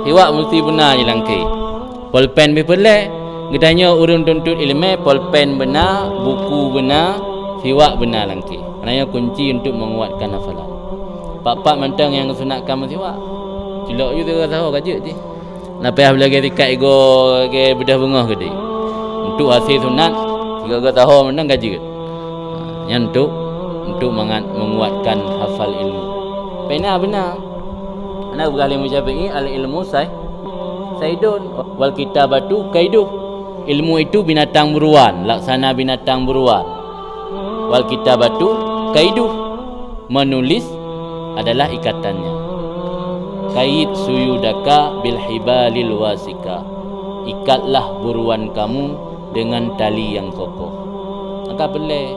Hiwak mesti benar je langkah. Pulpen berpelek, gedanya urun tuntut ilmu, pulpen benar, buku benar, hiwak benar langkah. Kerana kunci untuk menguatkan hafalan. Pak-pak mantang yang sunatkan hiwak. Cilok je tu tahu kajut je. Napih lagi tikat ego ke bedah bengah ke dia. Untuk hasil sunat, tiga tahu mantang kajut. Yang untuk menguatkan hafal ilmu. Benar benar. Anak berkali Syafi'i al-ilmu saidun wal kitabatu kaiduh. Ilmu itu binatang buruan, laksana binatang buruan. Wal kitabatu kaiduh. Menulis adalah ikatannya. Kait suyudaka bil hibalil wasika. Ikatlah buruan kamu dengan tali yang kokoh. Maka boleh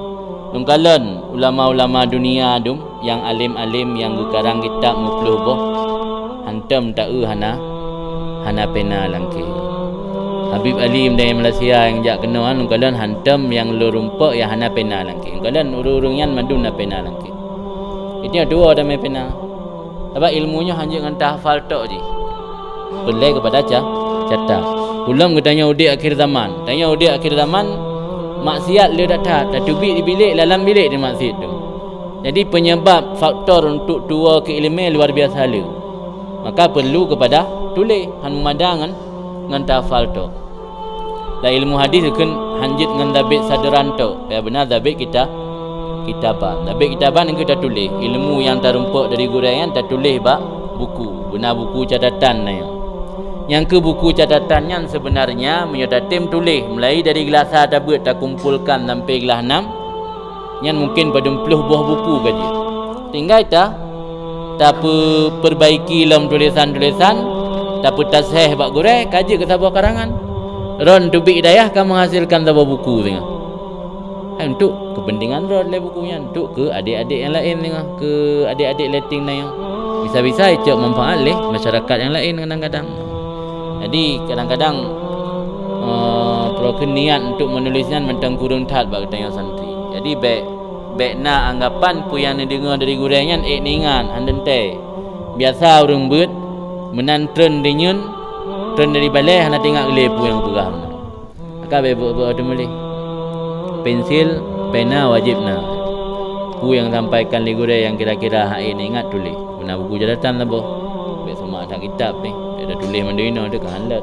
nungkalan ulama-ulama dunia dum yang alim-alim yang gekarang kitab mupluh boh hantam tak hana pena langkih. Habib Alim dari Malaysia yang jak kenal nungkalan hantam yang lu rumpak yang hana pena langkih. Nungkalan urung-urung yang mandun na pena langkih. Itu yang dua ada pena. Sebab ilmunya hanya dengan tahfal tok je. Boleh kepada catat. Ulam katanya udik akhir zaman. Tanya udik akhir zaman maksiat dia tak tubik di bilik dalam bilik di maksiat tu. Jadi penyebab faktor untuk tua keilmuan luar biasa le. Maka perlu kepada tulis han memadang dengan tahfal tu. La ilmu hadis kan hanjit dengan dabit sadaran tu. Ya benar dabit kitaban. Dabit kitaban yang kita tulis. Ilmu yang terumpak dari guraian tak tulis bak buku. Benar buku catatan na yang. Yang ke buku catatannya sebenarnya menyatatim tulis mulai dari gelas tabut tak kumpulkan sampai gelas 6 yang mungkin pada 40 buah buku kaji. Tinggal tak perbaiki dalam tulisan-tulisan tak tasih bak gurai kaji ke sebuah karangan. Ron tubik hidayah kan menghasilkan sebuah buku tengah. Untuk kepentingan ron le bukunya untuk ke adik-adik yang lain tengah, ke adik-adik letting na yang bisa-bisa icok manfaat le masyarakat yang lain kadang-kadang. Jadi kadang-kadang proken niat untuk menulisnya mentang kurung tat bagi tanya santri. Jadi baik na anggapan pu yang dengar dari guraian ningan handente. Biasa urang beut menan tren dinyun tren dari balai hana tengok gele pu yang perah. Maka baik ada mulai. Pensil, pena wajibna. Pu yang sampaikan li gurai yang kira-kira hak ini ingat tulis. Benar buku catatan lah boh. Baik semua ada kitab ni. Ada tulis mandina ada kehandat.